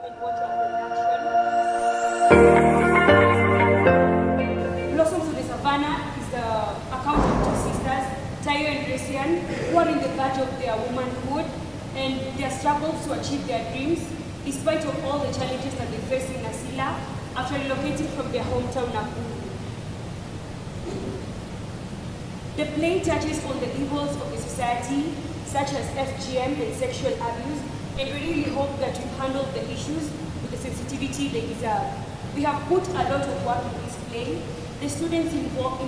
and water production. Blossoms of the Savanna is the account of two sisters, Tayo and Gracian, who are in the verge of their womanhood and their struggles to achieve their dreams, despite of all the challenges that they face in Nasila after relocating from their hometown Nakuru. The play touches on the evils of the society, such as FGM and sexual abuse, and we really hope that you handle the issues with the sensitivity they deserve. We have put a lot of work in this play. The students involved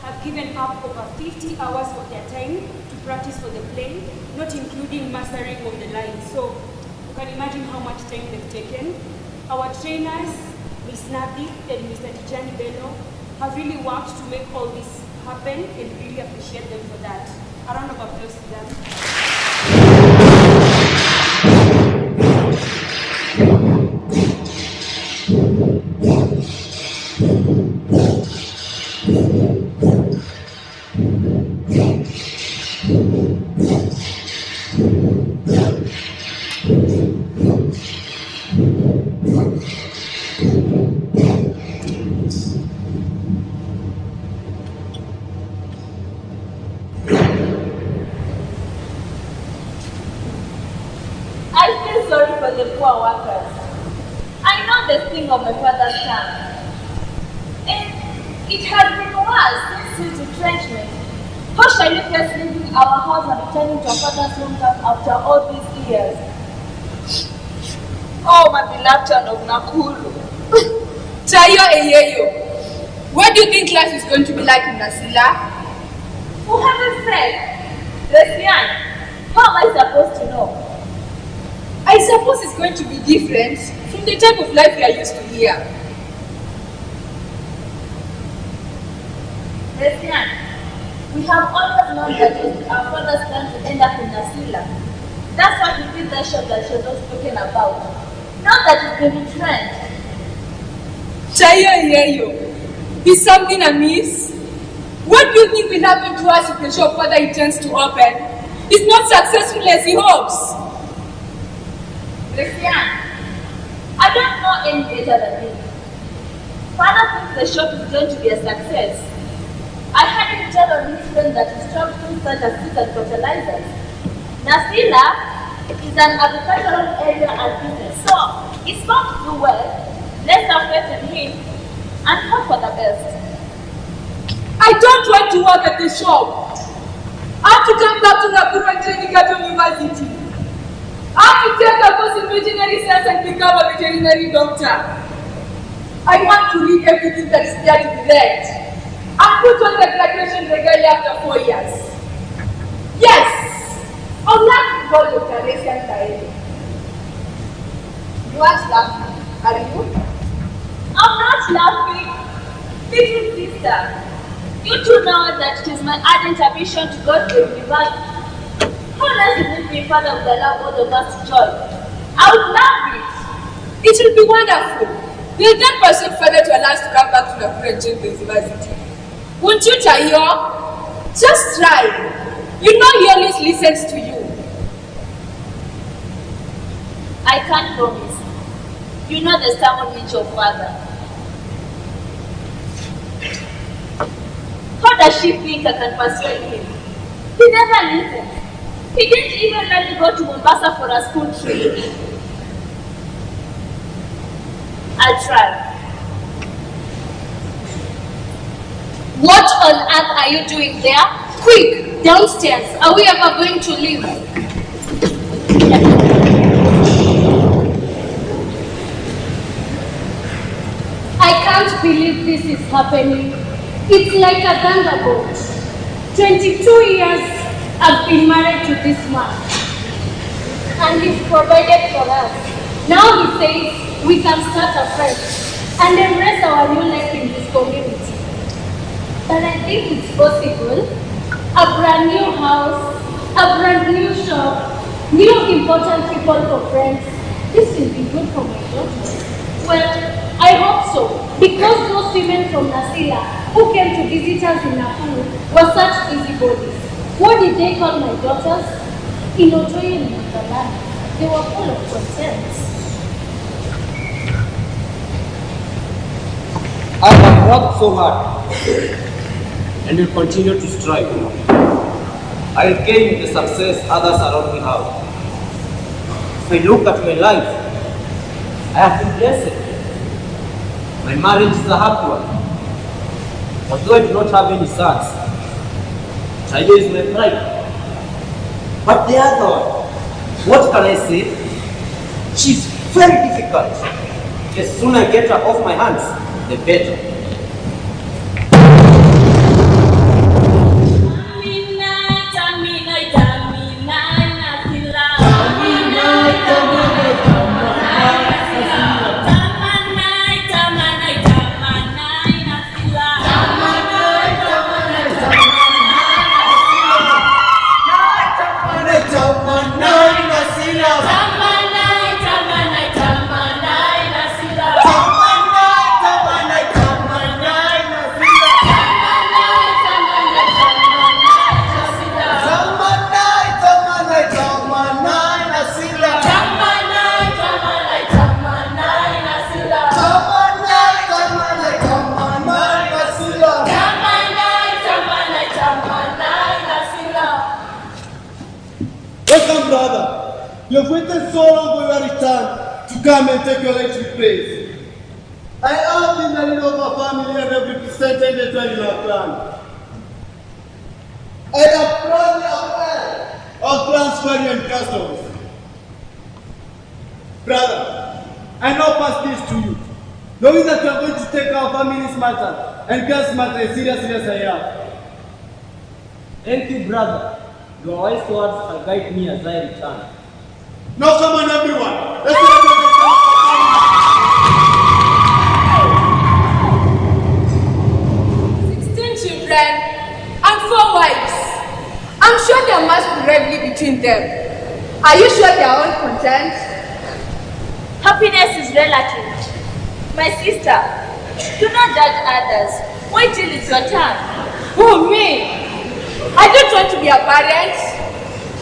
have given up over 50 hours of their time to practice for the play, not including mastering of the lines. So you can imagine how much time they've taken. Our trainers, Ms. Nabi and Mr. Tijani Bello, have really worked to make all this happen and really appreciate them for that. A round of applause to them. I feel sorry for the poor workers. I know the sting of my father's tongue. And it has been worse since his retrenchment. How shall we face leaving our house and returning to our father's hometown after all these years? Oh, my beloved town of Nakuru. Tayo Eyeyo, what do you think life is going to be like in Nasila? For heaven's sake, Lesbian, how am I supposed to know? I suppose it's going to be different from the type of life we are used to here. Lesbian, we have always known that it was our father's plan to end up in Nasila. That's why we did that shop that she was not spoken about. Now that it's been retrenched. Tayo Eyeyo, is something amiss? What do you think will happen to us if the shop father intends to open is not successful as he hopes? Christian, I don't know any better than you. Father thinks the shop is going to be a success. I had him tell on his friend that he stocks things such as seeds and fertilizers. Nasila is an agricultural area and business, so it's going to do well. Let's have faith in him and hope for the best. I don't want to work at the shop. I have to come back to Nakuru and training at university. I have to take a course in veterinary science and become a veterinary doctor. I want to read everything that is there to be read and put on the graduation regally after 4 years. Yes, I would like to call Dr. Gracian Tayo. You aren't laughing, are you? I'm not laughing. Little sister, you two know that it is my ardent ambition to go to university. How nice it would be if Father would allow all of us to join. I would love it. It will be wonderful. We'll then persuade Father to allow us to come back to Nakuru and join the university. Won't you, Tayo? Just try. You know he always listens to you. I can't promise. You know the stubborn nature of Father. How does she think I can persuade him? He never listens. He didn't even let me go to Mombasa for a school trip. I'll try. What on earth are you doing there? Quick, downstairs. Are we ever going to leave? I can't believe this is happening. It's like a thunderbolt. 22 years I've been married to this man. And he's provided for us. Now he says we can start afresh and embrace our new life in this community. But I think it's possible. A brand new house, a brand new shop, new important people for friends. This will be good for my daughter. Well, I hope so, because those women from Nasila who came to visit us in Nakuru were such busybodies. What did they call my daughters? In Otoyo and Motherland, they were full of contempt. worked so hard and will continue to strive. I will gain the success others around me have. If I look at my life, I have been blessed. My marriage is a happy one. Although I do not have any sons, Tayo is my pride. But the other one, what can I say? She's very difficult. The sooner I get her off my hands, the better. Welcome, brother. You have waited so long for your return to come and take your electric place. I have been the leader of our family and have represented the traditional clan. I am proudly aware of transferring and customs. Brother, I now pass this to you, knowing that you are going to take our family's matter and girls' matter as seriously as I am. Thank you, brother. Your wise words shall guide me as I return. Now come on, everyone. Let's do 16 children and 4 wives. I'm sure there must be rivalry between them. Are you sure they are all content? Happiness is relative. My sister, do not judge others. Wait till it's your turn. Who, me? I don't want to be a parent.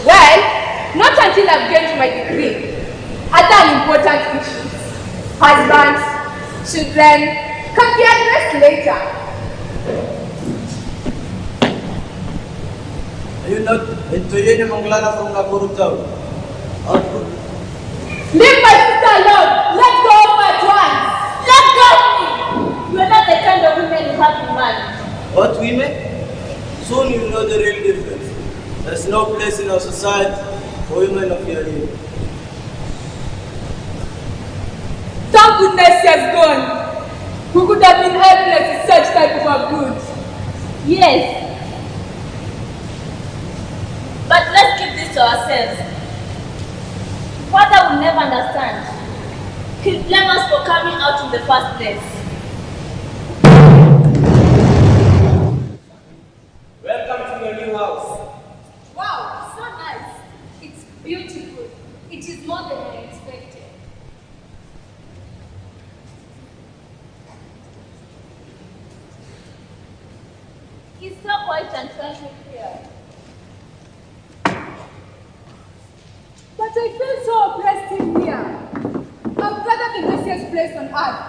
Well, not until I've gained my degree. Other important issues, husbands, children, can be addressed later. Are you not enjoying Manglana from Nakuru town? Leave my sister alone. Let go of my plans. Let go of me. You are not the kind of women you have in mind. What women? Soon you will know the real difference. There's no place in our society for women of your age. Thank goodness he has gone. Who could have been helpless in such type of abuse? Yes. But let's keep this to ourselves. Father will never understand. He'll blame us for coming out in the first place. Welcome to your new house. Wow, so nice. It's beautiful. It is more than I expected. It's so quiet and tranquil here. But I feel so oppressed in here. I'd rather the nicest place on earth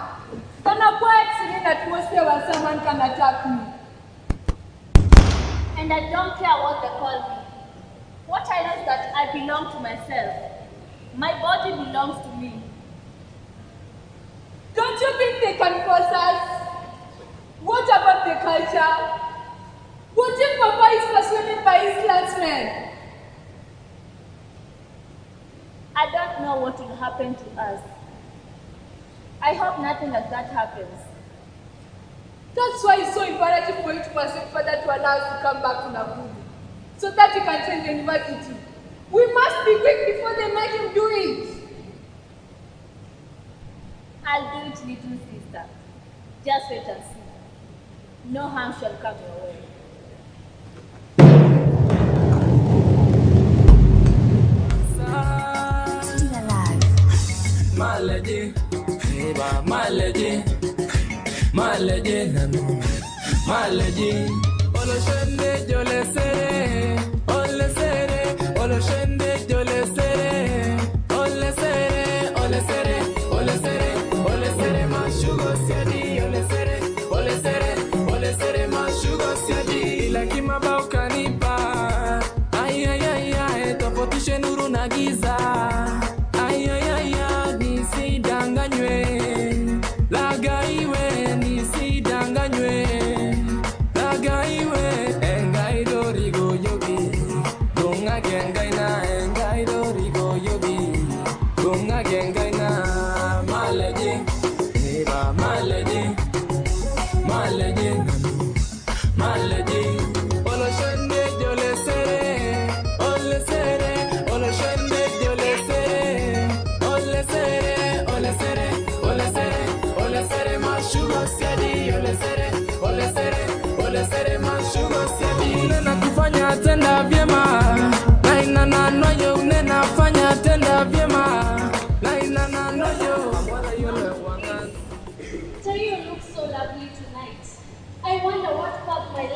than a quiet, serene atmosphere where someone can attack me. And I don't care what they call me. What I know is that I belong to myself. My body belongs to me. Don't you think they can force us? What about the culture? What if Papa is persuaded by his clansmen? I don't know what will happen to us. I hope nothing like that happens. That's why it's so imperative for you to persuade Father to allow us to come back to Nakuru, so that he can attend the university. We must be quick before they make him do it. I'll do it, little sister. Just wait and see. No harm shall come your way. Malady, malady, malady, malady. Olo shende jole sere, ole sere, olo shende jole sere, ole sere, ole sere, ole sere, ole sere, ma sugar steady, ole sere, ole sere.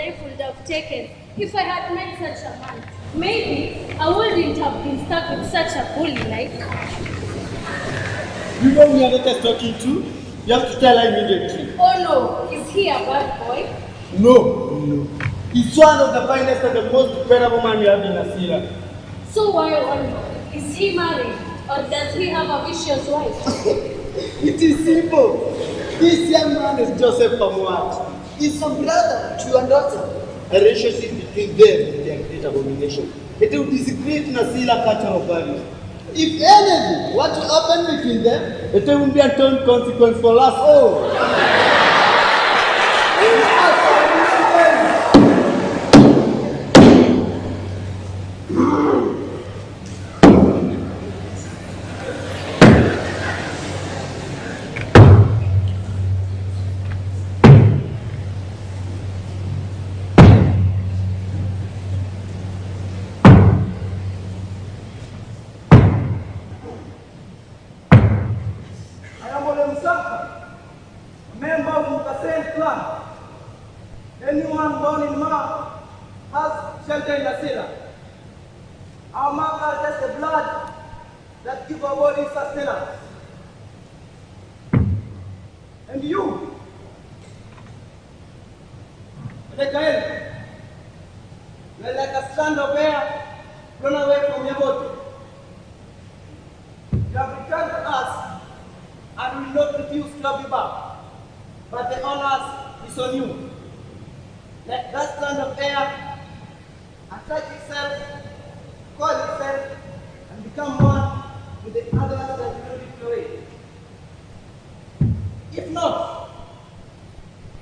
life would have taken if I had met such a man. Maybe I wouldn't have been stuck with such a bully like. You know who Annette is talking to? You have to tell her immediately. Oh no, is he a bad boy? No. He's one of the finest and the most dependable man we have in Asira. So why wonder? Is he married or does he have a vicious wife? It is simple. This young man is Joseph Pamuat. He's a brother to your daughter. A relationship between them is their great abomination. It will disintegrate Nasila cultural values. If anything were to happen between them, it will be a turn consequence for us all. Anyone born in Ma has shelter in Asira. Our mark are just the blood that give our body sustenance. And you, Mikael, you are like a strand of air blown away from your body. You have returned to us and will not refuse to have you back, but the honors is on you. Let that strand of air attach itself, call itself, and become one with the others that will be away. If not,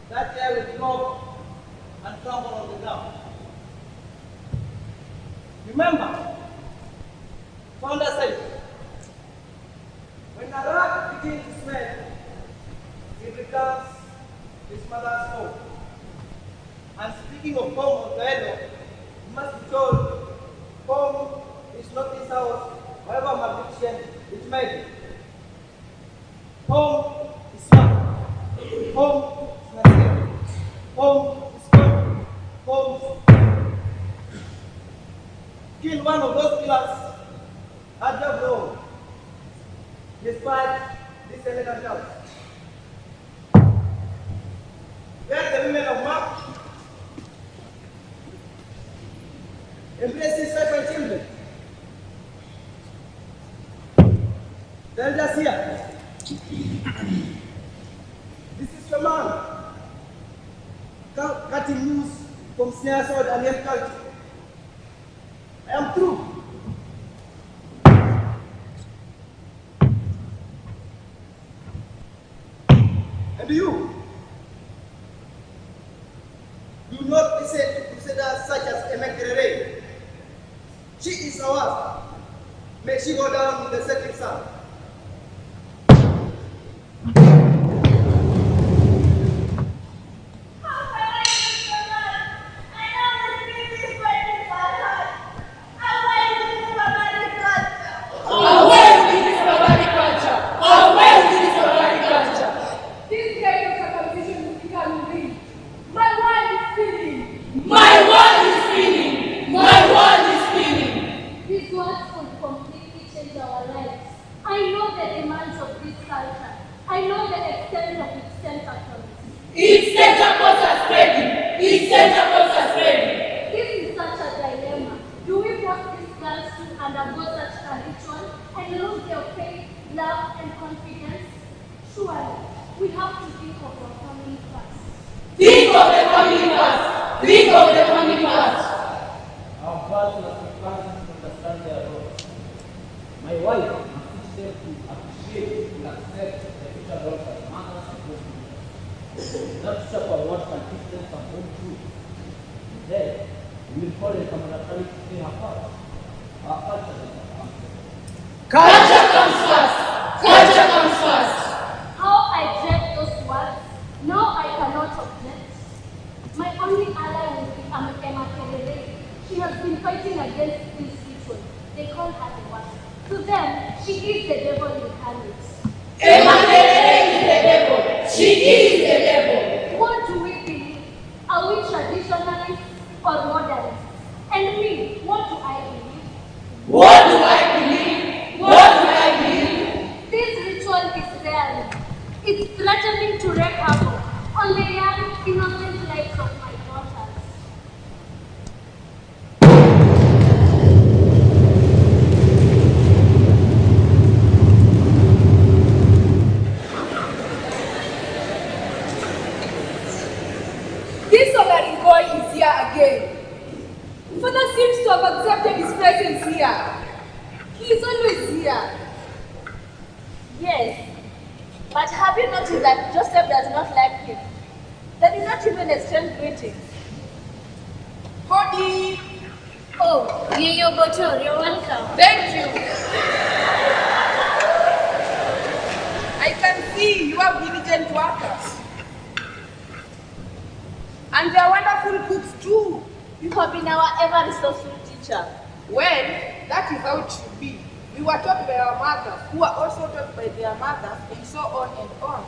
that air will drop and crumble on the ground. Remember, Founder said, when a rat begins to smell, it becomes his mother's home. And speaking of home of Gaelo, you must be told, home is not this house, however magnificent it may be. Home is one. Home is nothing. Home is God. Home is kill one of those killers at your home, despite this elegant house. Where are the women of Mark? Embrace his wife and children. The elders here. This is your man. Cutting loose from snare sword and hand culture. I am through. And you? Do not listen to crusaders such as Emekerere. She is ours. May she go down in the setting sun. What do we believe? Are we traditional But have you noticed that Joseph does not like him? They did not even exchange greetings. Hodi! Oh, Yayo Botor, you're welcome. Thank you. I can see you are diligent workers. And they are wonderful cooks too. You have been our ever resourceful teacher. Well, that is how it should be. We were taught by our mothers, who were also taught by their mothers, and so on and on.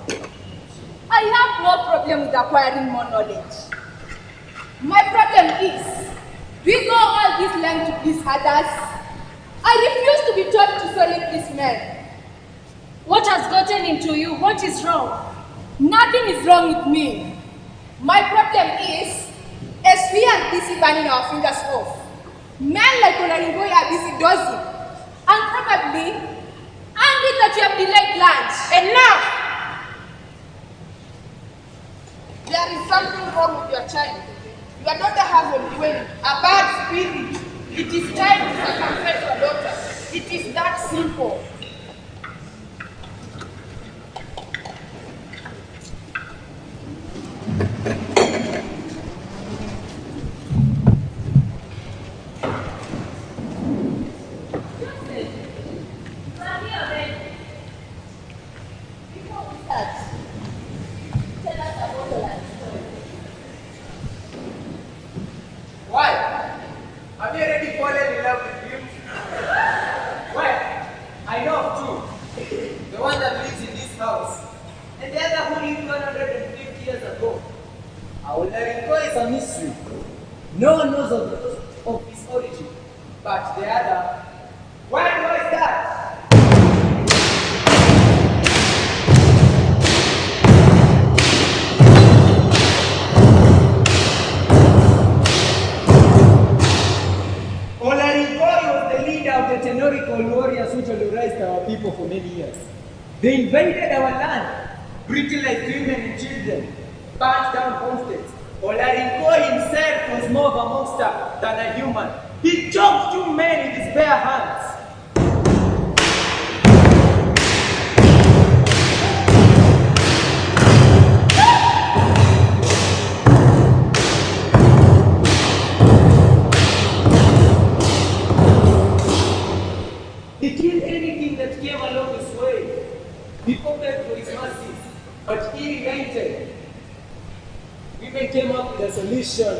I have no problem with acquiring more knowledge. My problem is, we go all this length to please others. I refuse to be taught to solely please men. What has gotten into you? What is wrong? Nothing is wrong with me. My problem is, as we are busy burning our fingers off, men like Olaringoy are busy dozing, and probably angry that you have delayed lunch. Enough! There is something wrong with your child. Your daughter has a bad spirit. It is time to circumcise your daughter. It is that simple. Why? Have you already fallen in love with him? Well, I know of two. The one that lives in this house, and the other who lived 150 years ago. Our Eringo is a mystery. No one knows of his origin. But the other, when was that? Olaringoy was the leader of the Tenorical warriors who terrorized our people for many years. They invaded our land, brutalized women and children, burnt down homesteads. Olaringoy himself was more of a monster than a human. He choked two men with his bare hands. He killed anything that came along his way. He opted for his mercies, but he relented. Women came up with a solution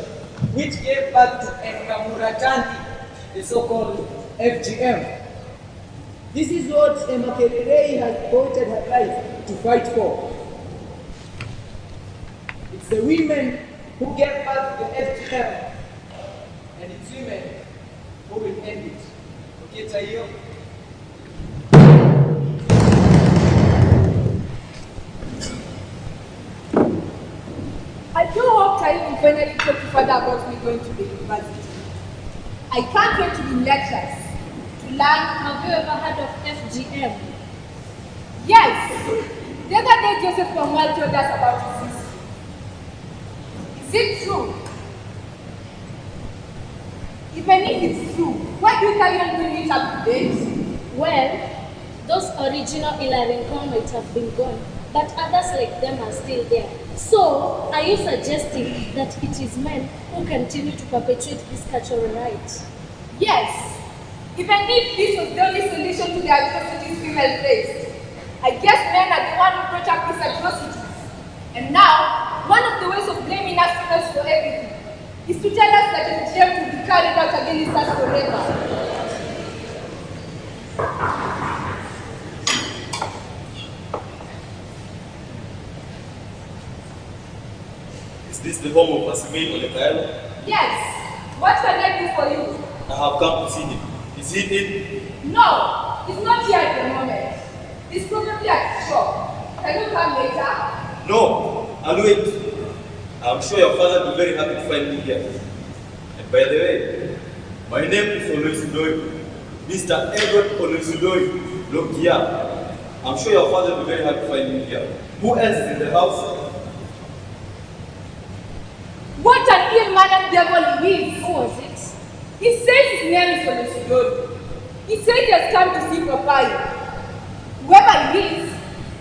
which gave birth to Enkamuratanti, the so-called FGM. This is what Emakelelei has devoted her life to fight for. It's the women who gave birth to the FGM, and it's women who will end it. Okay, Tayo? I do hope Tayo will finally talk to father about me going to the university. I can't wait to be in lectures, to learn. Have you ever heard of FGM? Yes! The other day Joseph from Wall told us about his history. Is it true? Even if it's true, why do you carry on doing it up to date? Well, those original Ilarinko might have been gone, but others like them are still there. So, are you suggesting that it is men who continue to perpetuate this cultural right? Yes! Even if this was the only solution to the atrocities female faced, I guess men are the one who brought up these atrocities. And now, one of the ways of blaming us females for everything is to tell us that FGM will be carried out against us forever. Is this the home of Asimi Olekaelo? Yes! What can I do for you? I have come to see him. Is he in? No! He's not here at the moment. He's probably at the shop. Can you come later? No, I'll wait. I'm sure your father will be very happy to find me here. And by the way, my name is Oloisudoy, Mr. Edward Oloisudoy Lokia. I'm sure your father will be very happy to find me here. Who else is in the house? What an ill-mannered devil he is! Who was it? He says his name is Oloisudoy. He said he has come to see Papa. Whoever he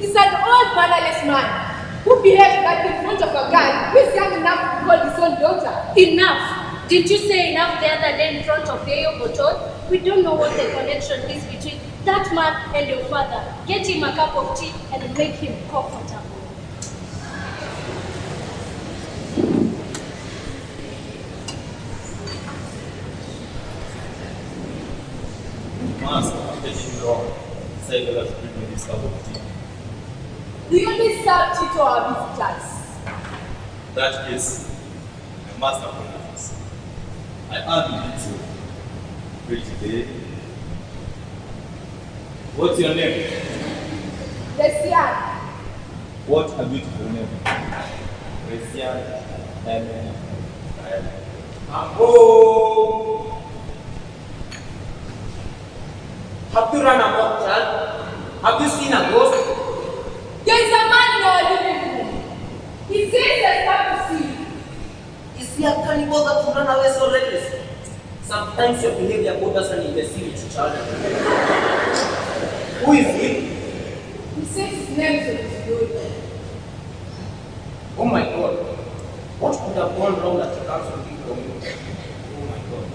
is an old man careless man who behaves like in front of a guy who is young enough to call his own daughter. Enough! Did you say enough the other day in front of Yayo Boton? We don't know what the connection is between that man and your father. Get him a cup of tea and make him comfortable. Master, I'm getting wrong. Say that I've bring me this cup of tea. We only serve tea to our visitors. That is, I must apologize. I hardly did so. Wait today. What's your name? Resian. What a beautiful name. Resian M. Oh! Have you run amok, child? Have you seen a ghost? There is a man in our living room. He says there's come to see you. Is he a cannibal that will run away so reckless? Sometimes your behavior put us an imbecile, child. Who is he? He says his name is Olisidoyi. Oh my God. What could have gone wrong that he comes looking for me? Oh my God.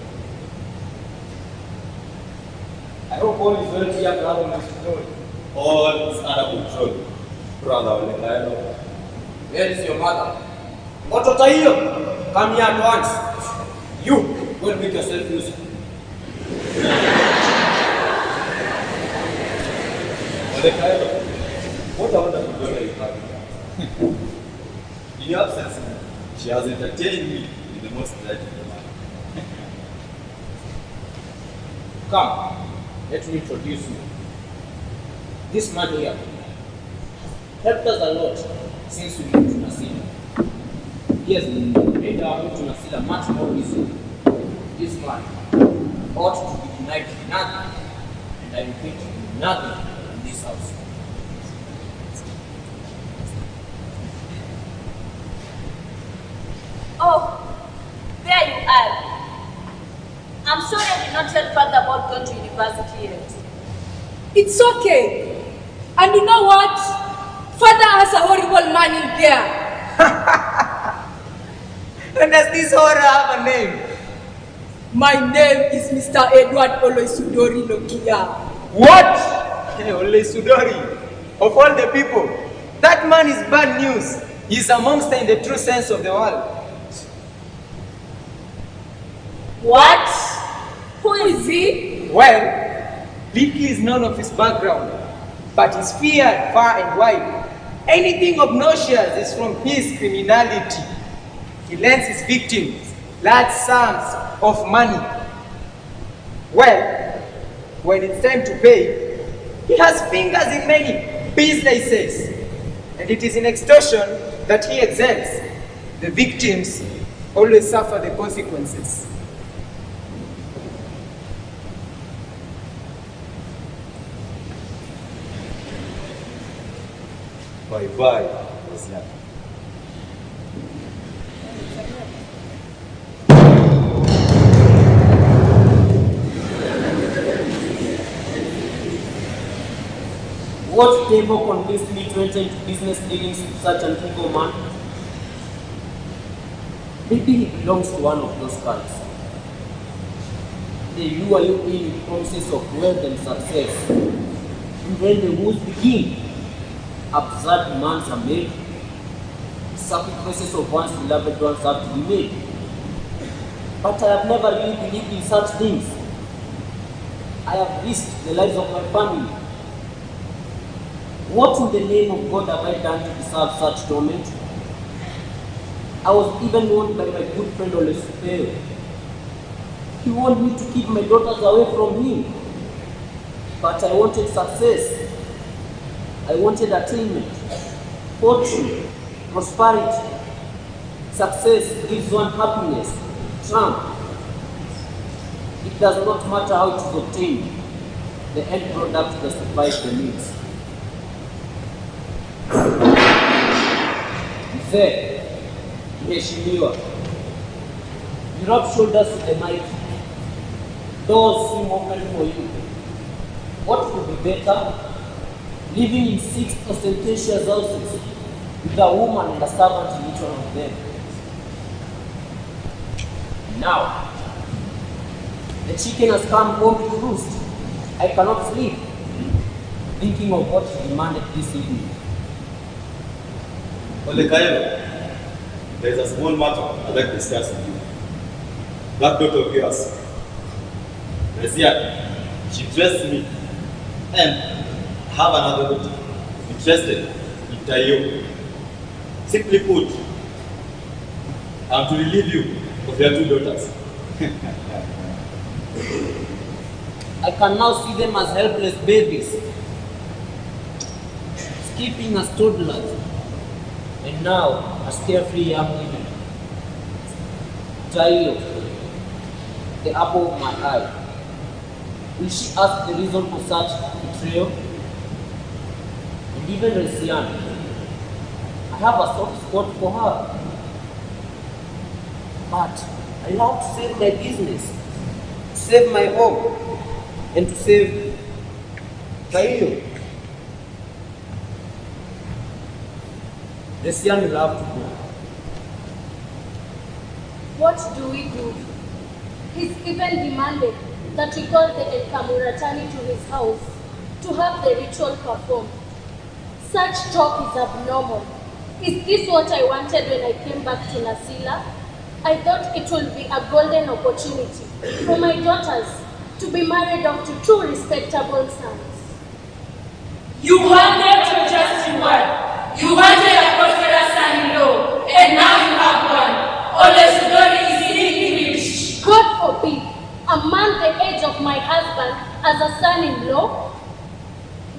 I hope all is well here, brother, Olisidoyi. All is under control. Brother Olekaelo. Where is your mother? What are you? Come here at once. You, go and make yourself useful. Olekaelo, what a wonderful daughter you have. In your absence, she has entertained me in the most delightful manner. Come, let me introduce you. This man here helped us a lot since we moved to Nasila. He has made our move to Nasila much more easy. This man ought to be denied nothing, and I repeat, nothing in this house. Oh, there you are. I'm sorry I did not tell father about going to university yet. It's okay. And you know what? Father has a horrible man in there. And does this horror have a name? My name is Mr. Edward Olisidoyi Lokia. What? Olisidoyi, of all the people, that man is bad news. He's a monster in the true sense of the word. What? Who is he? Well, Vicky is none of his background, but he's feared far and wide. Anything obnoxious is from his criminality. He lends his victims large sums of money. Well, when it's time to pay, he has fingers in many businesses, and it is in extortion that he exempts. The victims always suffer the consequences. Bye-bye, Resian. What table convinced me to enter into business dealings with such an evil man? Maybe he belongs to one of those cults. They lure you in with promises of wealth and success, and then the woes begin. Absurd demands are made. Sacrifices of one's beloved ones have to be made. But I have never really believed in such things. I have risked the lives of my family. What in the name of God have I done to deserve such torment? I was even warned by my good friend Olesidoyi. He warned me to keep my daughters away from him. But I wanted success. I wanted attainment, fortune, prosperity. Success gives one happiness, triumph. It does not matter how it is obtained. The end product justifies the needs. Mzee, mheshimiwa, you rub shoulders with the mighty. Doors seem open for you. What could be better? living in 6 ostentatious houses with a woman and a servant in each one of them. Now, the chicken has come home to roost. I cannot sleep, thinking of what he demanded this evening. Ole Kairo, there is a small matter I'd like to discuss with you. That daughter of yours, Razia, she dressed me and have another daughter interested in Tayo. Simply put, I'm to relieve you of your 2 daughters. I can now see them as helpless babies, skipping as toddlers, and now as carefree young women. Tayo, the apple of my eye. Will she ask the reason for such betrayal? And even Resian, I have a soft spot for her. But I love to save my business, to save my home, and to save Tayo. Resian will have to go. What do we do? He's even demanded that we call the Enkamuratani to his house to have the ritual performed. Such talk is abnormal. Is this what I wanted when I came back to Nasila? I thought it would be a golden opportunity for my daughters to be married off to 2 respectable sons. You wanted to just one. You wanted a prosperous son-in-law, and now you have one. Olesidori is filthy rich. God forbid a man the age of my husband as a son-in-law?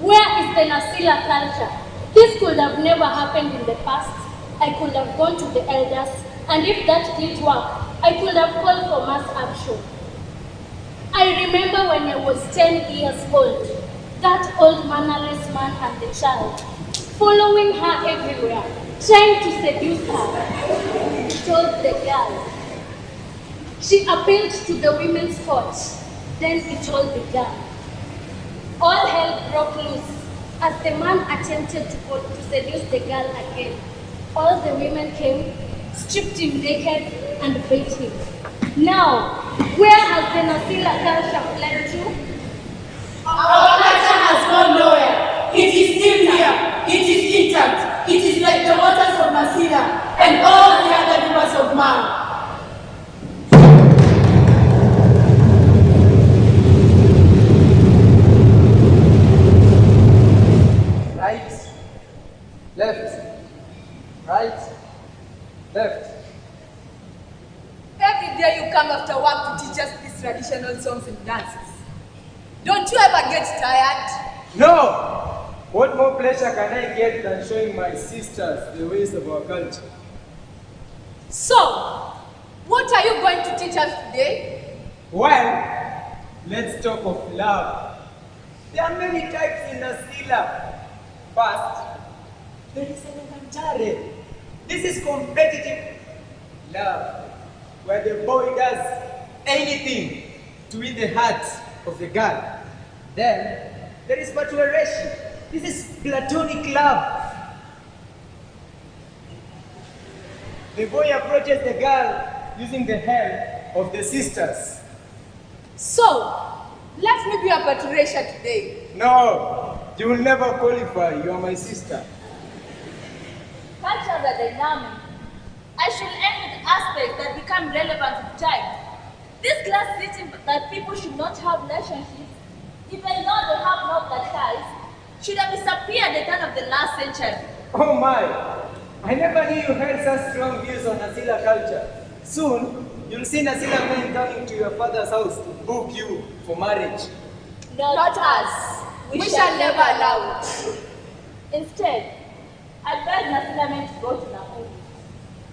Where is the Nasila culture? This could have never happened in the past. I could have gone to the elders, and if that didn't work, I could have called for mass action. I remember when I was 10 years old, that old mannerless man and the child, following her everywhere, trying to seduce her, told the girl. She appealed to the women's court, then it all began. All hell broke loose as the man attempted to seduce the girl again. All the women came, stripped him naked, and beat him. Now, where has the Nasila culture fled to? Our culture has gone nowhere. It is still here. It is intact. It is like the waters of Nasila and all the other rivers of man. Right, left, right, left. Every day you come after work to teach us these traditional songs and dances. Don't you ever get tired? No! What more pleasure can I get than showing my sisters the ways of our culture? So, what are you going to teach us today? Well, let's talk of love. There are many types in Nasila. First, there is elementary. This is competitive love, where the boy does anything to win the heart of the girl. Then, there is maturation. This is platonic love. The boy approaches the girl using the help of the sisters. So, let me be a patricia today. No, you will never qualify. You are my sister. Cultures are dynamic. I should end with aspects that become relevant to time. This class teaching that people should not have relationships, even though they have no blood ties, should have disappeared at the turn of the last century. Oh my! I never knew you had such strong views on Nasila culture. Soon, you'll see Nasila men coming to your father's house to book you for marriage. Not us. We shall never allow it. Instead, I beg Nasila men to go to Nakuru.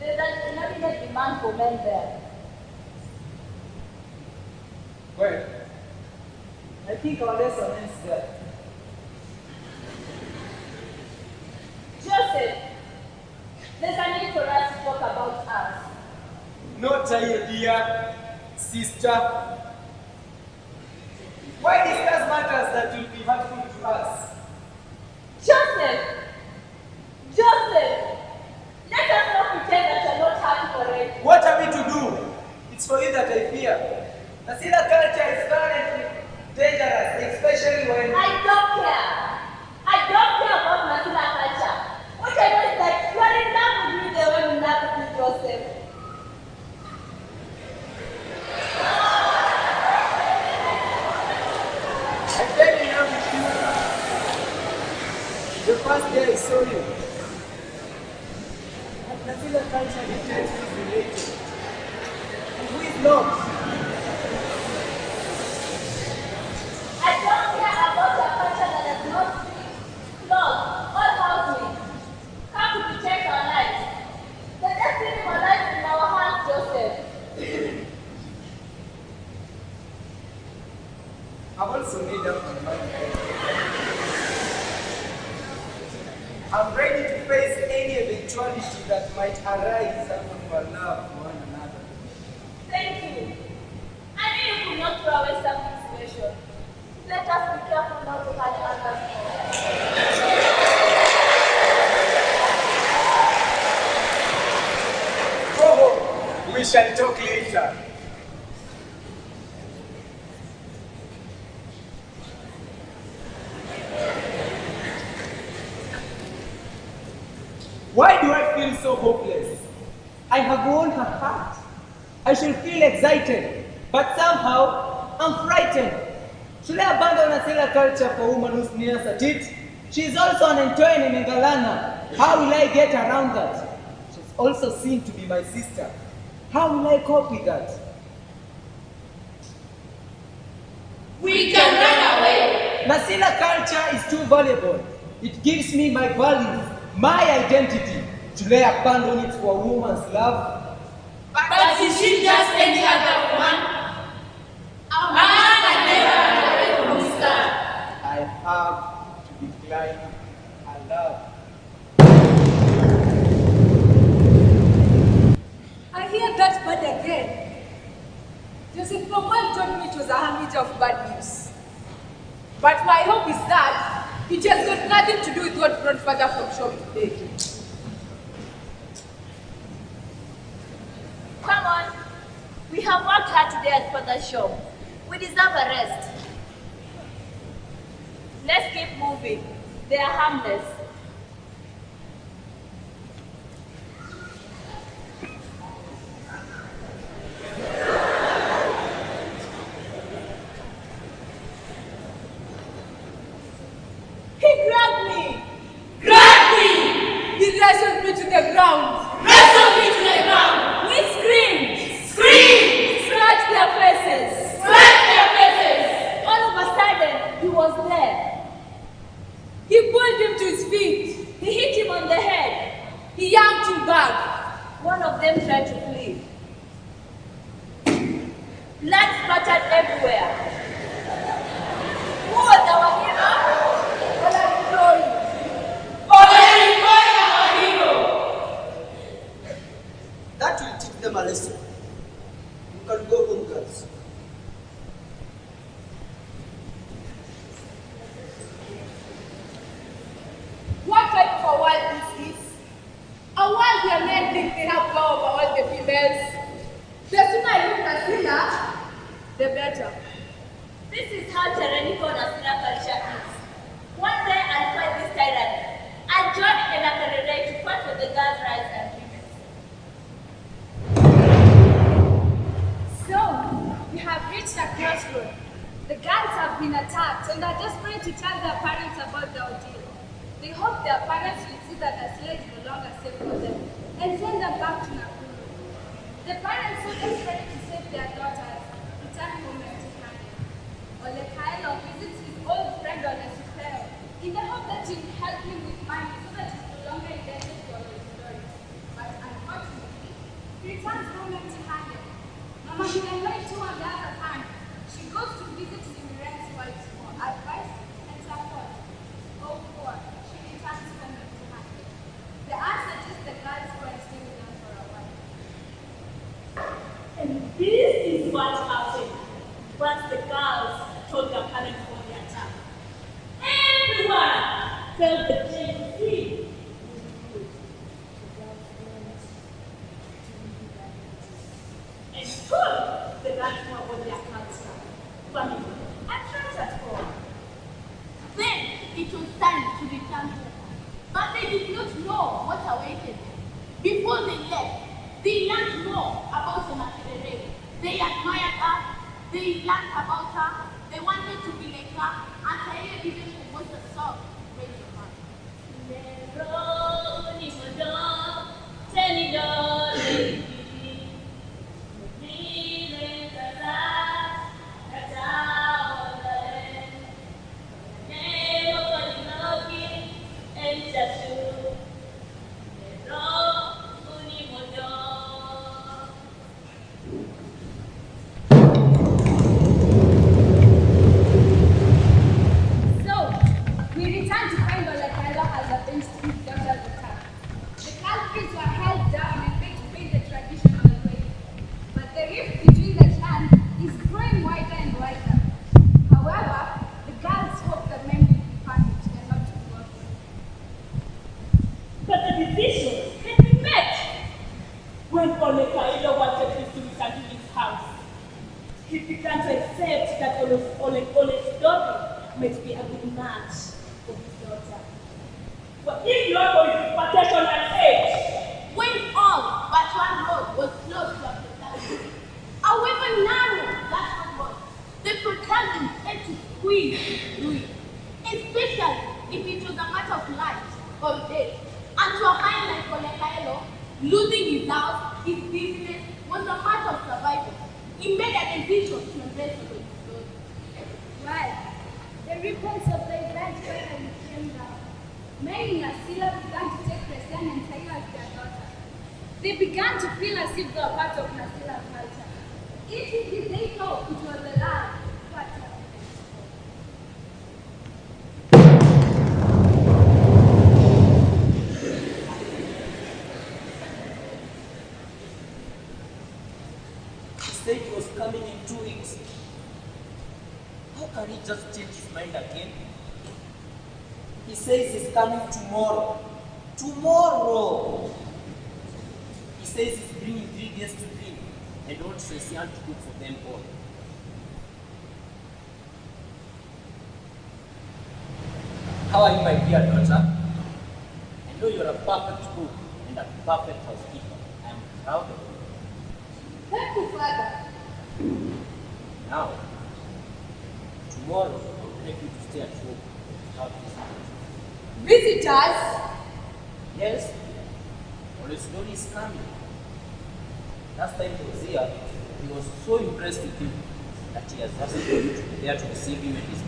There is an inordinate demand for men there. Well, I think our lesson ends there. Joseph, there's a need for us to talk about us. Not a dear sister. Why discuss matters that will be hurtful to us? day I saw you. Nasila culture dictates who is related and who is not. I don't care about a culture that does not speak, clothe, or housing. Come to protect our lives. The destiny of our lives is in our hands, Joseph. I've also made up my mind. I'm ready to face any eventuality that might arise out of our love for one another. Thank you. I knew you could not throw away something special. Let us be careful not to hurt others more. Go home. We shall talk later. Why do I feel so hopeless? I have won her heart. I should feel excited, but somehow I'm frightened. Should I abandon a sailor culture for a woman who sneers at it? She is also an Antoine in Engalana. How will I get around that? She's also seen to be my sister. How will I cope with that? We can run away. Nasila culture is too valuable. It gives me my values, my identity. Should I abandon it for a woman's love? But is she just any other woman? A man can never run away from his love. I have to decline her love. I hear that word again. Joseph Cromwell told me it was a habit of bad news. But my hope is that it has got nothing to do with what brought father from shop today. Come on. We have worked hard today at father's shop. We deserve a rest. Let's keep moving. They are harmless. He grabbed me! Grabbed me! He wrestled me to the ground! Wrestled me to the ground! We screamed! Screamed! Scratched their faces! Scratched their faces! All of a sudden, he was there. He pulled him to his feet! He hit him on the head. He yanked him back! One of them tried to flee. Blood splattered everywhere. Who was our hero? That will teach them a lesson. You can go home, girls. What type of a world is this? A world where men think they have power over all the females. The sooner I look at Sila, the better. This is how tyrannical Nasira culture is. One day I'll fight this tyranny. I'll join in a career to fight for the girls' rights and women. So, we have reached a crossroad. The girls have been attacked and are desperate to tell their parents about the ordeal. They hope their parents will see that the slave is no longer safe for them and send them back to Nakuru. The parents, so desperate to save their daughters, return home empty-handed. Olekailo visits his old friend Olesupeo in the hope that he will help him with money so that he is no longer indebted to Olesupeo. But unfortunately, he returns home empty-handed. Mama Milenoi too, on the other hand, she goes to visit Simiren's wife for advice and support. Oh poor, she returns home empty-handed. The aunt suggests the girls go and stay with them for a while. And this is what happened once the girls told their parents about the attack. Everyone felt the jealousy. And told the girls more about their culture, family, and friends at home. Then it was time to return home. But they did not know what awaited them. Before they left, they learned more about Senakere. They admired her, they learned about her, they wanted to be like her, and Taye even composed a song to praise her. decisions can be met. When Ole Kailo wanted his to return to his house, he began to accept that Ole's daughter might be a good match for his daughter. But if your boy is protection and age, When all but one road was closed to a protection, however narrow that one was, the protection had to squeeze through it, especially if it was a matter of life or death. And to a man like Ole Kaelo, losing his house, his business, was a matter of survival. He made a decision to embrace his daughter. Well, the ripples of the event finally came down. Many and Nasila began to take Christian and Taylor as their daughter. They began to feel as if they were part of Nasila's culture. Even if they thought it was a lie, but He said he was coming in 2 weeks. How can he just change his mind again? He says he's coming tomorrow. Tomorrow! He says he's bringing 3 guests to drink and also is young to cook for them all. How are you, my dear daughter? I know you're a perfect cook and a perfect housekeeper. I am proud of you. thank you, Father. Now, tomorrow I will take you to stay at home without visitors. Visitors? Yes, Olusidori is coming. Last time he was here, he was so impressed with you that he has asked you to be there to receive him and his.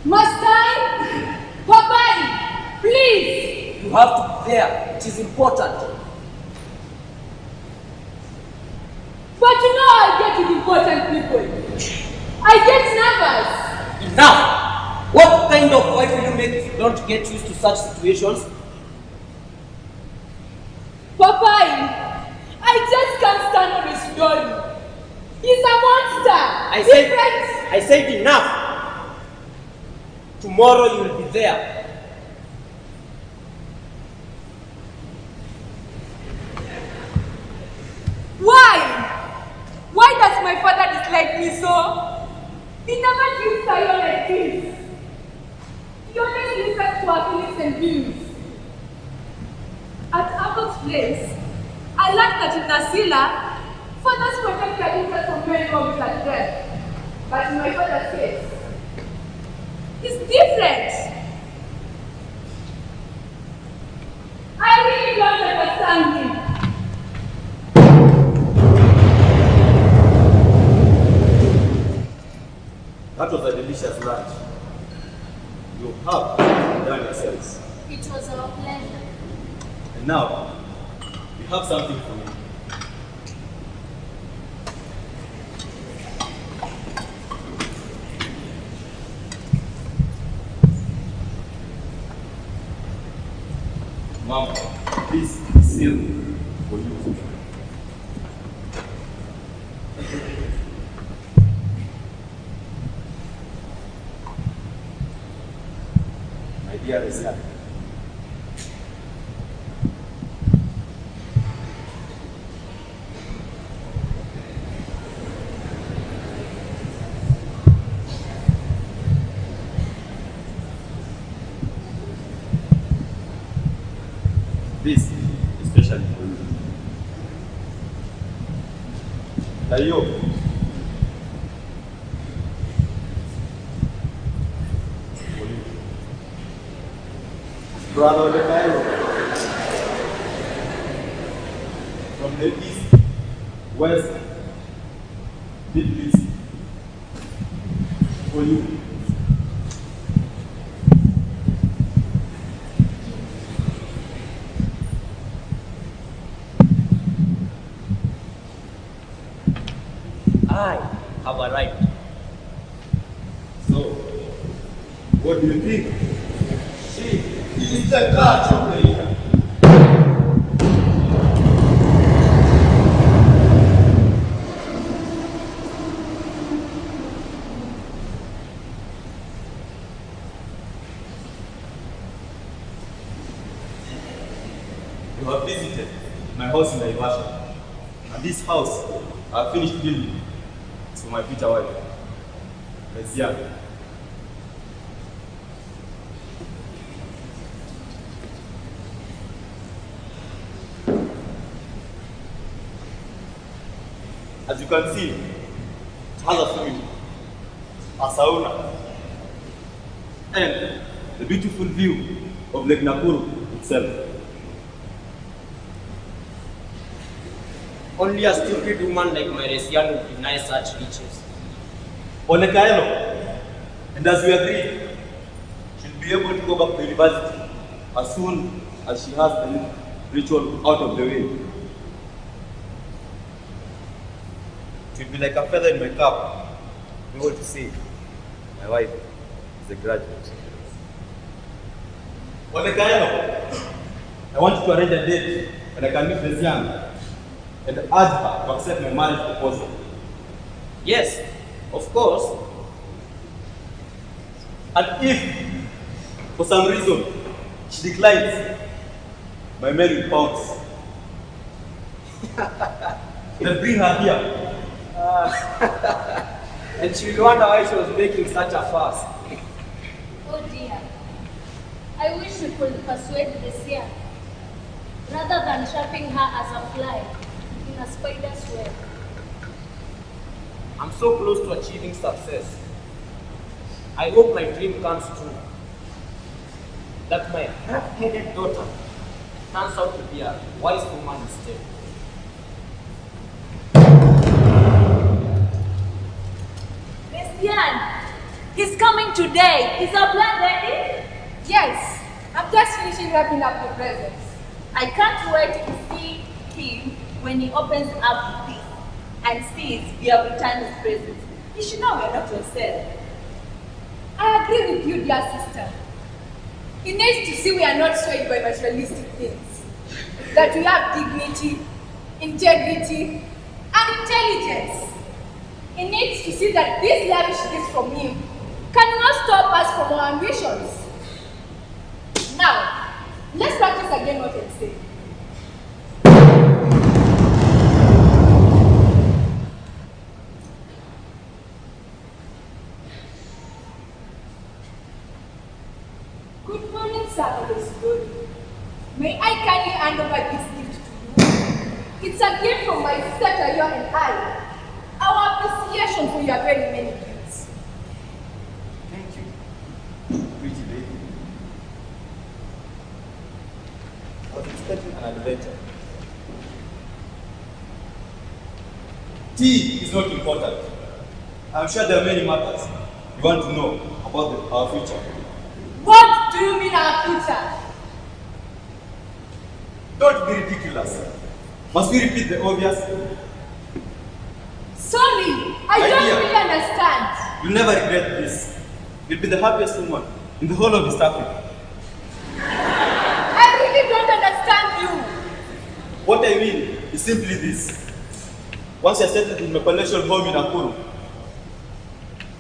Must I? Papai, please! You have to be there. It is important. But you know I get with important people. I get nervous. Enough! What kind of wife will you make if you don't get used to such situations? Papai, I just can't stand on his story. He's a monster. I said enough. Tomorrow you will be there. Why? Why does my father dislike me so? He never gives Tayo like this. He always listens to our feelings and views. At Abbott's place, I learned that in Nasila, fathers protect their interests from men who at them. But in my father's case, it's different. I really don't understand him. That was a delicious lunch. You have done yourselves. It was our pleasure. And now, we have something for you. Mom, please seal for you. My dear Rizal, this is especially for you. Tayo, for you. Brother the Cairo. From the east, west, Middle East, for you. I have arrived. So, what do you think? She is the catch of the year. You have visited my house in Naivasha, and this house I have finished building is for my future wife, Savanna. As you can see, it has a swimming pool, a sauna, and the beautiful view of Lake Nakuru itself. Only a stupid woman like my Resian would deny such riches. Onekaelo, and as we agreed, she'll be able to go back to university as soon as she has the ritual out of the way. It will be like a feather in my cap, be able to say, my wife is a graduate. Onekaelo, I want you to arrange a date when I can meet Resian and urge her to accept my marriage proposal. Yes, of course. And if, for some reason, she declines, my mail will pounce. Then bring her here. And she'll wonder why she was making such a fuss. Oh dear. I wish we could persuade Resian rather than trapping her as a fly in a spider's web. I'm so close to achieving success. I hope my dream comes true. That my half-headed daughter turns out to be a wise woman instead. Resian, he's coming today. Is our plan ready? Yes, I'm just finishing wrapping up the presents. I can't wait to see him when he opens up this and sees we have returned his presents. He should know we are not yourself. I agree with you, dear sister. He needs to see we are not swayed by materialistic things. That we have dignity, integrity, and intelligence. He needs to see that these lavish gifts from him cannot stop us from our ambitions. Now, let's practice again what I say. Good morning, Sir. May I kindly hand over this gift to you? It's a gift from my sister Tayo and I. Our appreciation for your very many gifts. Thank you, pretty lady. I was expecting an adventure. Tea is not important. I'm sure there are many matters you want to know about our future. What do you mean our future? Don't be ridiculous. Must we repeat the obvious? Sorry, I don't really understand. You'll never regret this. You'll be the happiest woman in the whole of East Africa. I really don't understand you. What I mean is simply this. Once you're settled in my palatial home in Nakuru,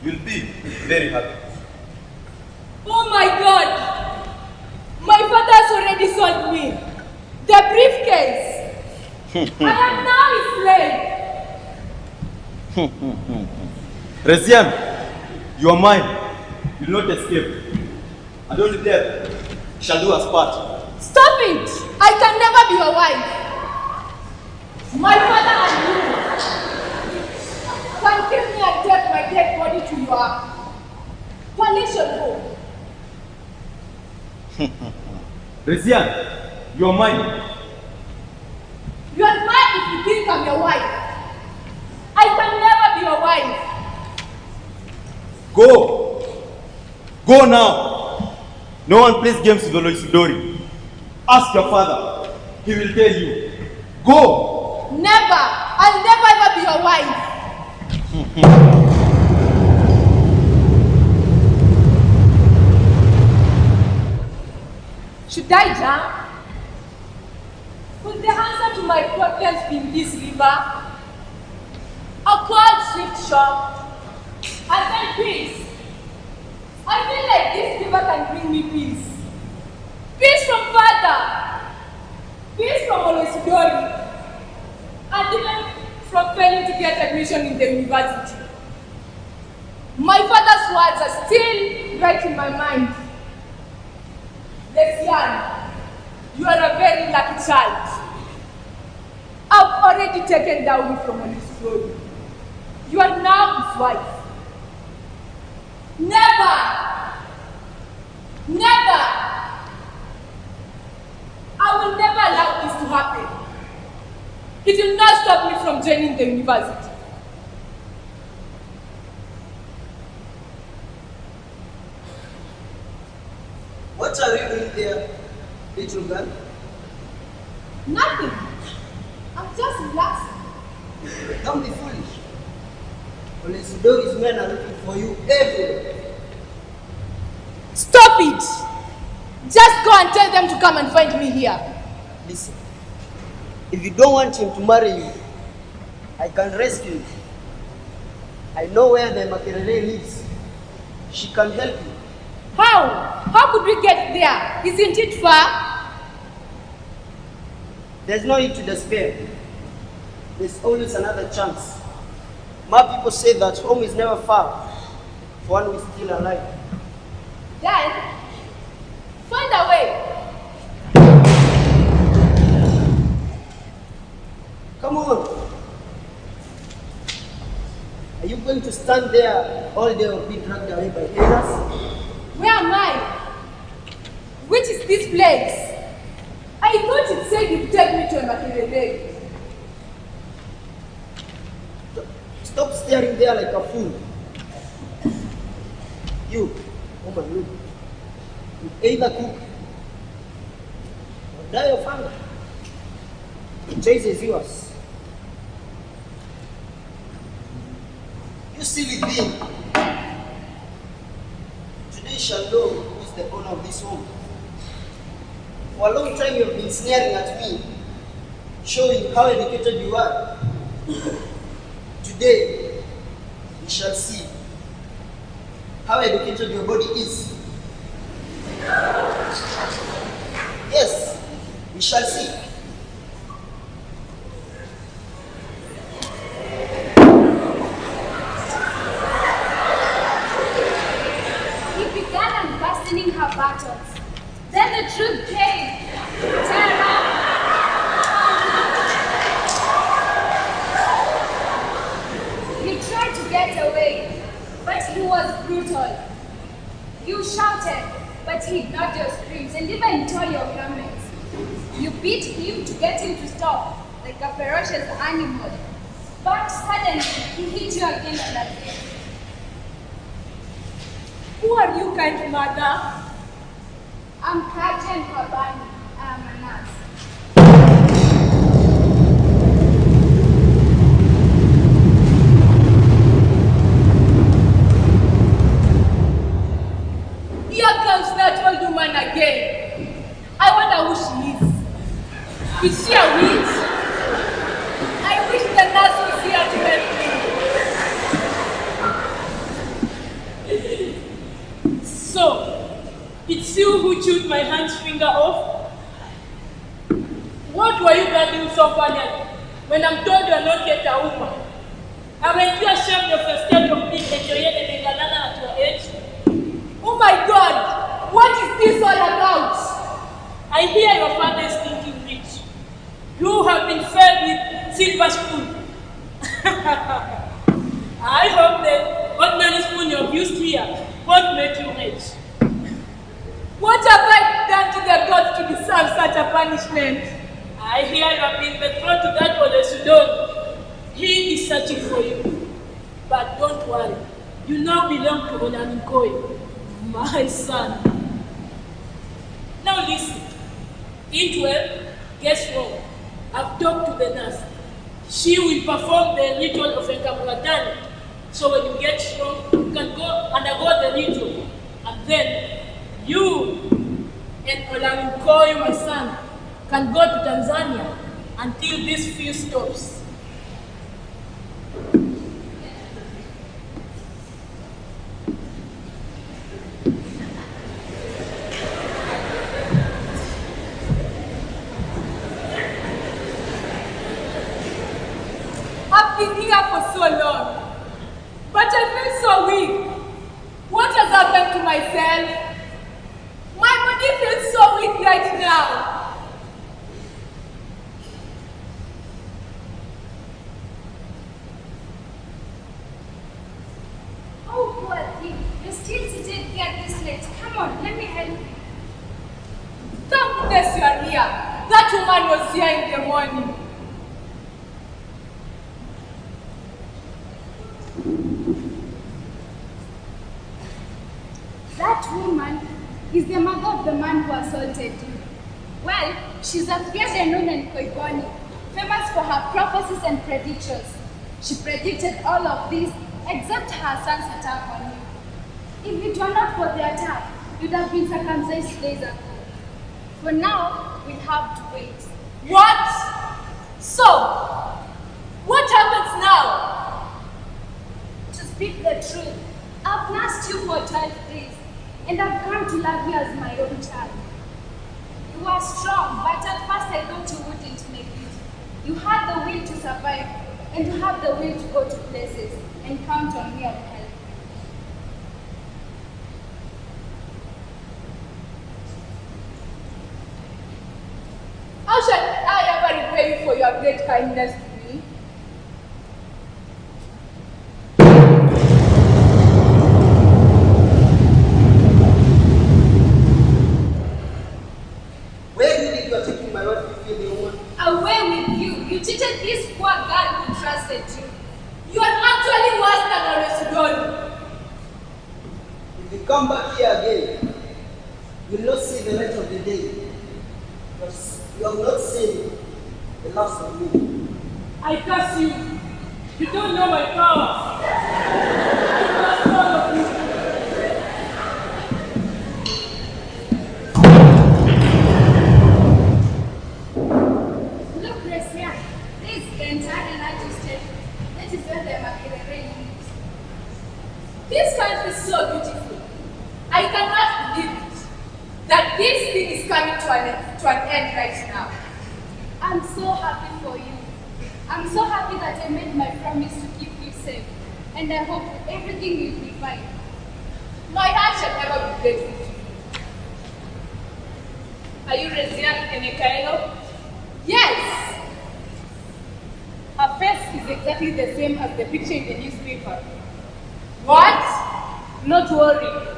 you'll be very happy. Oh my God! My father has already sold me. The briefcase. I am now his slave. Resian, you are mine. You'll not escape. And only death shall do us part. Stop it! I can never be your wife. My father and you can kill me and take my dead body to your palatial home. Resian, you are mine. You are mad if you think I'm your wife. I can never be your wife. Go. Go now. No one plays games with Oloisidori. Ask your father. He will tell you. Go. Never. I'll never ever be your wife. Should I jump? Could the answer to my problems be in this river? A cold, swift shock, and then peace. I feel like this river can bring me peace. Peace from Father. Peace admission in the university. My father's words are still right in my mind. Lesian, you are a very lucky child. I've already taken dowry from Olisloy. You are now his wife. Never! I will never allow this to happen. It will not stop me from joining the university. What are you doing there, little girl? Nothing. I'm just relaxing. Don't be foolish. Olisloy's men are looking for you everywhere. Stop it! Just go and tell them to come and find me here. Listen, if you don't want him to marry you, I can rescue you. I know where the Makerere lives. She can help you. How? How could we get there? Isn't it far? There's no need to despair. There's always another chance. My people say that home is never far for one who is still alive. Then, find a way. Come on. Are you going to stand there all day or be dragged away by haters? Where am I? Which is this place? I thought it said you'd take me to a Makerere. Stop staring there like a fool. You, woman, look. You either cook or die of hunger. The choice is yours. You silly being. Today you shall know who is the owner of this home. For a long time you have been sneering at me, showing how educated you are. Today, we shall see how educated your body is. Yes, we shall see. He began unfastening her buttons. Then the truth came. Terror. He tried to get away, but he was brutal. You shouted, but he ignored your screams and even tore your garments. You beat him to get him to stop, like a ferocious animal. But suddenly, he hit you again and again. Who are you, kind mother? I'm Captain Kabani. I am a nurse. Here comes that old woman again. I wonder who she is. Is she a witch? I wish the nurse was here to help me. So, it's you who chewed my hand's finger off? What were you guarding so valiantly when I'm told you're not yet a woman? Aren't you ashamed of your state of being deteriorated and banana at your age? Oh my God! What is this all about? I hear your father is thinking rich. You have been fed with silver spoon. I hope the ordinary spoon you've used here won't make you rich. What have I done to the gods to deserve such a punishment? I hear you have been betrothed to that Olisloy. He is searching for you. But don't worry, you now belong to Olanikoi, my son. Now listen. Eat well, guess wrong. I've talked to the nurse. She will perform the ritual of Enkamuratani. So when you get strong, you can go undergo the ritual. And then you and Olanikoi, my son, can go to Tanzania until this fear stops. I've I've been here for so long, but I feel so weak. What has happened to myself? My body feels so weak right now. Oh, poor thing. You're still seated here this late. Come on, let me help you. Thank goodness you are here. That woman was here in the morning. That woman is the mother of the man who assaulted you. Well, she's a fierce known in Koigoni, famous for her prophecies and predictions. She predicted all of this except her son's attack on you. If it were not for the attack, you'd have been circumcised days ago. For now, we'll have to wait. What? So, what happens now? To speak the truth, I've nursed you for 12 days, and I've come to love you as my own child. You are strong, but at first I thought you wouldn't make it. You had the will to survive, and you have the will to go to places, and count on me and help. How shall I ever repay you for your great kindness to me? Where did you taking my wife to feel the woman? Away with you! You cheated this poor girl who trusted you. You are actually worse than Oresidon. If you come back here again, you will not see the light of the day. Because you have not seen the last of me. I curse you. You don't know my power. I curse all of you. Look, Gracia, this is the entire United States. That is where the Makerere lives. This country is so beautiful. I cannot believe it. That this thing is coming to an end right now. I'm so happy for you. I'm so happy that I made my promise to keep you safe. And I hope everything will be fine. My heart shall never be grateful to you. Are you Rezian Enekailo? Yes! Her face is exactly the same as the picture in the newspaper. What? Not worry.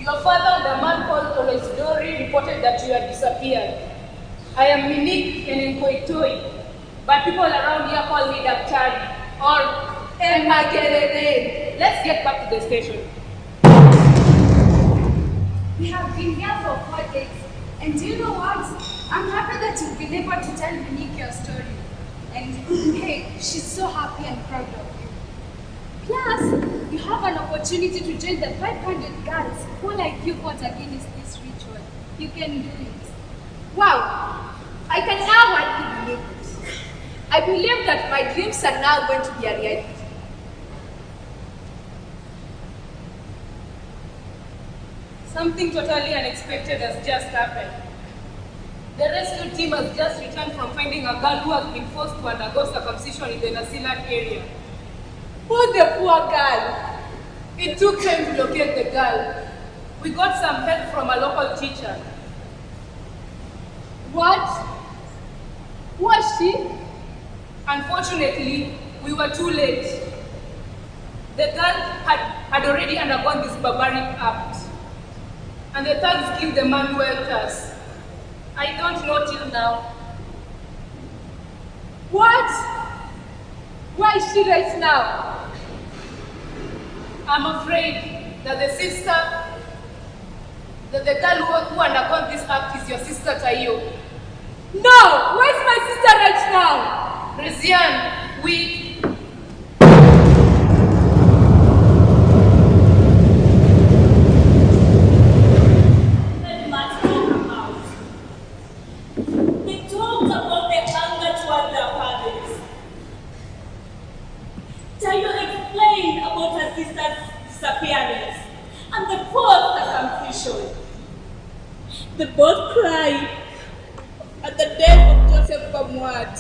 Your father and a man called Olesidori reported that you had disappeared. I am Minik Enenkoitoi, but people around here call me Daktari or Emagerere. Let's get back to the station. We have been here for 4 days. And do you know what? I'm happy that you've been able to tell Minik your story. And hey, she's so happy and proud of you. Plus, you have an opportunity to join the 500 girls who like you fought against this ritual. You can do it. Wow, I can now hardly believe it. I believe that my dreams are now going to be a reality. Something totally unexpected has just happened. The rescue team has just returned from finding a girl who has been forced to undergo circumcision in the Nasilat area. Oh, the poor girl. It took time to locate the girl. We got some help from a local teacher. What? Was she? Unfortunately, we were too late. The girl had already undergone this barbaric act. And the thugs killed the man who helped us. I don't know till now. What? Where is she right now? I'm afraid that the girl who undergone this act is your sister Tayo. No! Where's my sister right now? Rezian, we... They talked about their anger toward their fathers. Tayo explained about her sister's disappearance and the forced circumcision. They both cried at the death of Joseph Bamwat.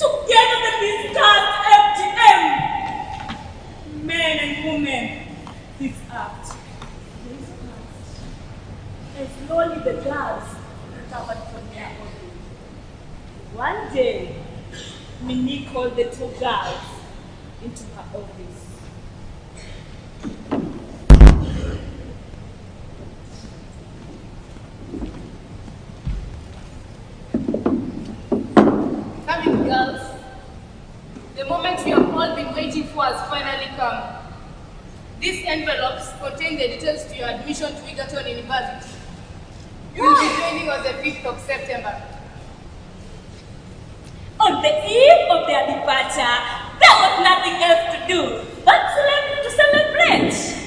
together that we start FGM. Men and women, this act is past. And slowly the girls recovered from their ordeal. One day, Minnie called the two girls into her office. Come in, girls. The moment we have all been waiting for has finally come. These envelopes contain the details to your admission to Egerton University. You will be joining on the 5th of September. On the eve of their departure, there was nothing else to do but to celebrate.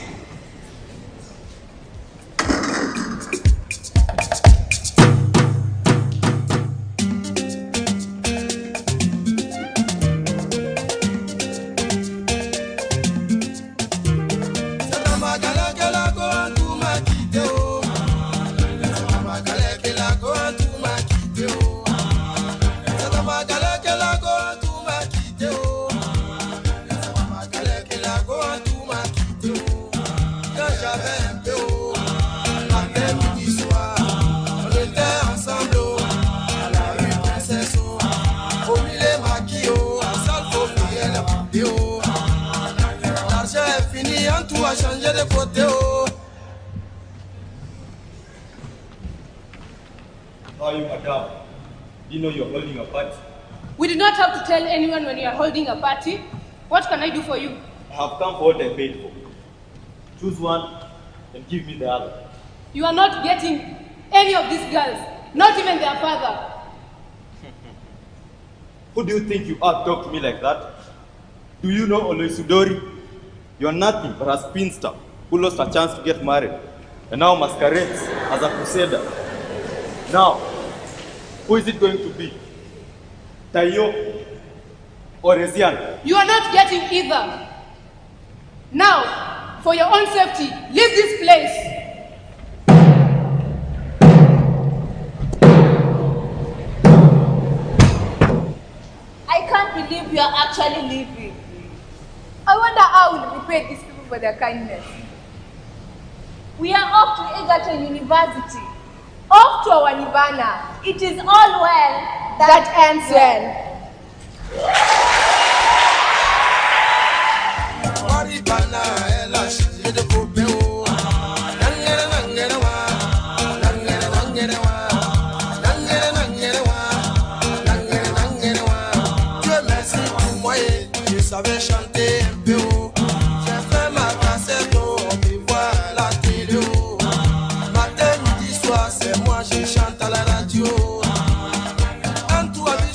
How are you, madam? You know you're holding a party. We do not have to tell anyone when you are holding a party. What can I do for you? I have come for what I paid for. Choose one and give me the other. You are not getting any of these girls, not even their father. Who do you think you are to talk to me like that? Do you know Oloisudori? You are nothing but a spinster who lost a chance to get married and now masquerades as a crusader. Now, who is it going to be? Tayo or Rezian? You are not getting either. Now, for your own safety, leave this place. I can't believe you are actually leaving. I wonder how we'll repay these people for their kindness. We are off to Egerton University. Off to our Nirvana. It is all well that ends well. Savais chanter un peu haut. J'ai fait ma cassette, on me voit à la télé. Matin, midi, soir, c'est moi, je chante à la radio. En tout avis,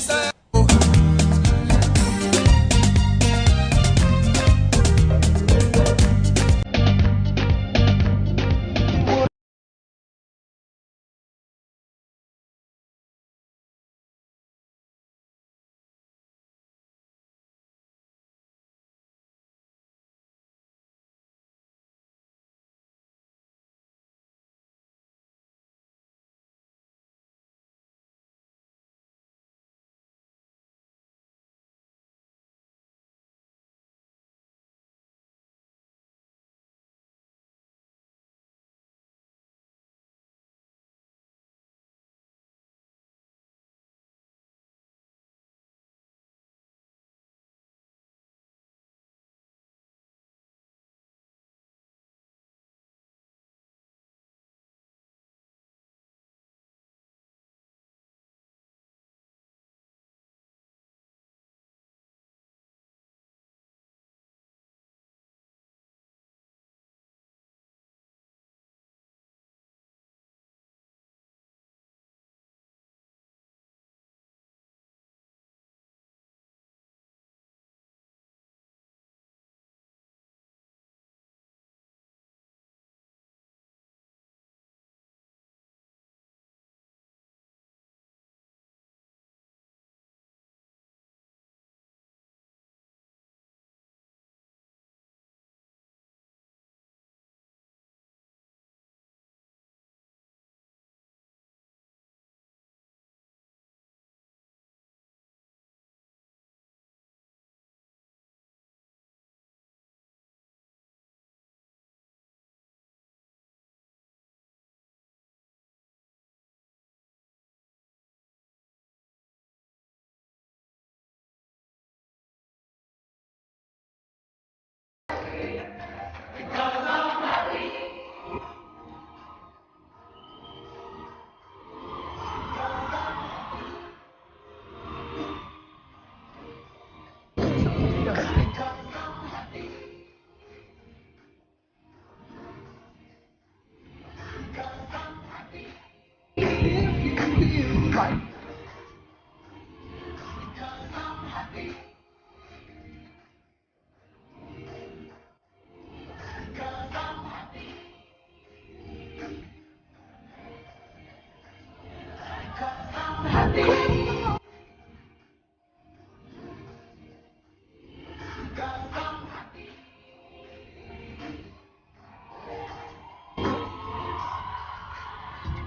life.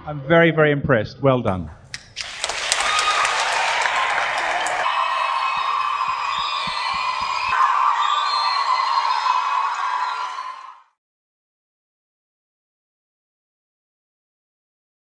I'm very, very impressed. Well done.